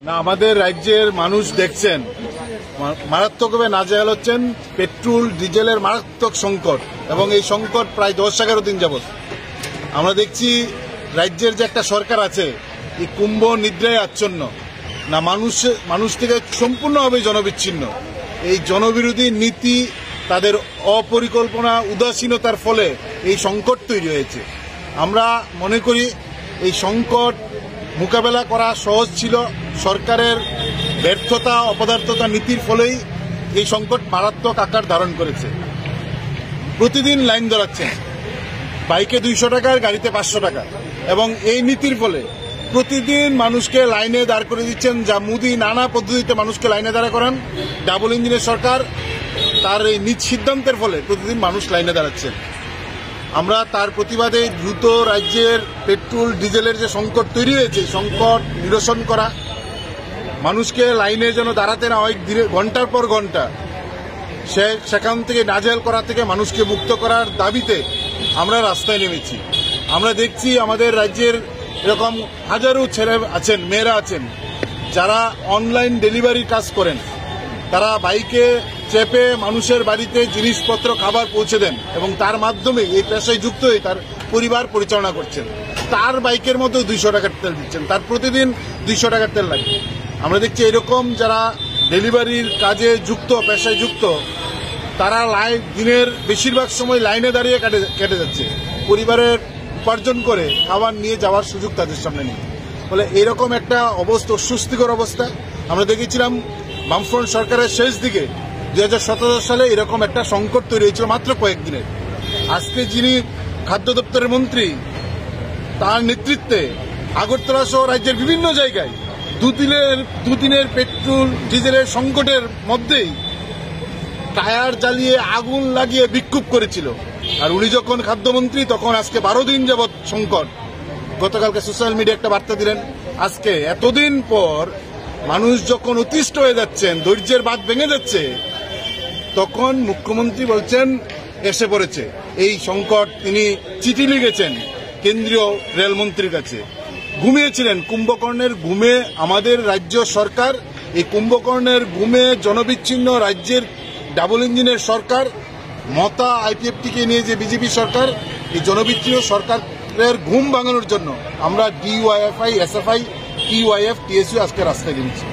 না, আমাদের রাজ্যের মানুষ দেখছেন মারাত্মকভাবে নাজেহাল হচ্ছেন। পেট্রোল ডিজেলের মারাত্মক সংকট এবং এই সংকট প্রায় 10-11 দিন যাবৎ। আমরা দেখছি রাজ্যের যে একটা সরকার আছে এই কুম্ভ নিদ্রায় আচ্ছন্ন, না মানুষ থেকে সম্পূর্ণভাবে জনবিচ্ছিন্ন। এই জনবিরোধী নীতি, তাদের অপরিকল্পনা, উদাসীনতার ফলে এই সংকট তৈরি হয়েছে। আমরা মনে করি এই সংকট মোকাবেলা করা সহজ ছিল, সরকারের ব্যর্থতা, অপদার্থতা নীতির ফলেই এই সংকট মারাত্মক আকার ধারণ করেছে। প্রতিদিন লাইন ধরাচ্ছেন, বাইকে 200 টাকা, গাড়িতে 500 টাকা, এবং এই নীতির ফলে প্রতিদিন মানুষকে লাইনে দাঁড় করে দিচ্ছেন। যা মোদি নানা পদ্ধতিতে মানুষকে লাইনে দাঁড়া করান, ডাবল ইঞ্জিনের সরকার তার এই নিজ সিদ্ধান্তের ফলে প্রতিদিন মানুষ লাইনে দাঁড়াচ্ছেন। আমরা তার প্রতিবাদে দ্রুত রাজ্যের পেট্রোল ডিজেলের যে সংকট তৈরি হয়েছে, সংকট নিরসন করা, মানুষকে লাইনে যেন দাঁড়াতে না হয় ঘন্টার পর ঘন্টা, সেখান থেকে নাজেহাল করা থেকে মানুষকে মুক্ত করার দাবিতে আমরা রাস্তায় নেমেছি। আমরা দেখছি আমাদের রাজ্যের এরকম হাজারো ছেলে আছেন, মেয়েরা আছেন যারা অনলাইন ডেলিভারির কাজ করেন। তারা বাইকে চেপে মানুষের বাড়িতে জিনিসপত্র, খাবার পৌঁছে দেন এবং তার মাধ্যমে এই পেশায় যুক্ত হয়ে তার পরিবার পরিচালনা করছেন। তার বাইকের মধ্যে 200 টাকার তেল দিচ্ছেন, তার প্রতিদিন 200 টাকার তেল লাগে। আমরা দেখছি এরকম যারা ডেলিভারির কাজে যুক্ত, পেশায় যুক্ত, তারা দিনের বেশিরভাগ সময় লাইনে দাঁড়িয়ে কেটে যাচ্ছে। পরিবারের উপার্জন করে খাবার নিয়ে যাওয়ার সুযোগ তাদের সামনে নেই। ফলে এরকম একটা অবস্থা, অস্বস্তিকর অবস্থা আমরা দেখেছিলাম বামফ্রন্ট সরকারের শেষ দিকে 2017 সালে। এরকম একটা সংকট তৈরি হয়েছিল মাত্র কয়েকদিনের। আজকে যিনি খাদ্য দপ্তরের মন্ত্রী, তার নেতৃত্বে আগরতলা সহ রাজ্যের বিভিন্ন জায়গায় দুদিনের পেট্রোল ডিজেলের সংকটের মধ্যেই টায়ার জ্বালিয়ে আগুন লাগিয়ে বিক্ষোভ করেছিল। আর উনি যখন খাদ্যমন্ত্রী তখন আজকে 12 দিন যাবৎ সংকট। গতকালকে সোশ্যাল মিডিয়া একটা বার্তা দিলেন। আজকে এতদিন পর মানুষ যখন অতিষ্ঠ হয়ে যাচ্ছেন, ধৈর্যের বাঁধ ভেঙে যাচ্ছে, তখন মুখ্যমন্ত্রী বলছেন এসে পড়েছে এই সংকট। তিনি চিঠি লিখেছেন কেন্দ্রীয় রেলমন্ত্রীর কাছে। ঘুমিয়েছিলেন কুম্ভকর্ণের ঘুমে আমাদের রাজ্য সরকার। এই কুম্ভকর্ণের ঘুমে জনবিচ্ছিন্ন রাজ্যের ডাবল ইঞ্জিনের সরকার, মতা আইপিএফটিকে নিয়ে যে বিজেপি সরকার, এই জনবিচ্ছিন্ন সরকারের ঘুম ভাঙানোর জন্য আমরা ডিওয়াইএফআই, এসএফআই, টিওয়াইএফ, টিএসইউ আজকে রাস্তায় নেমেছি।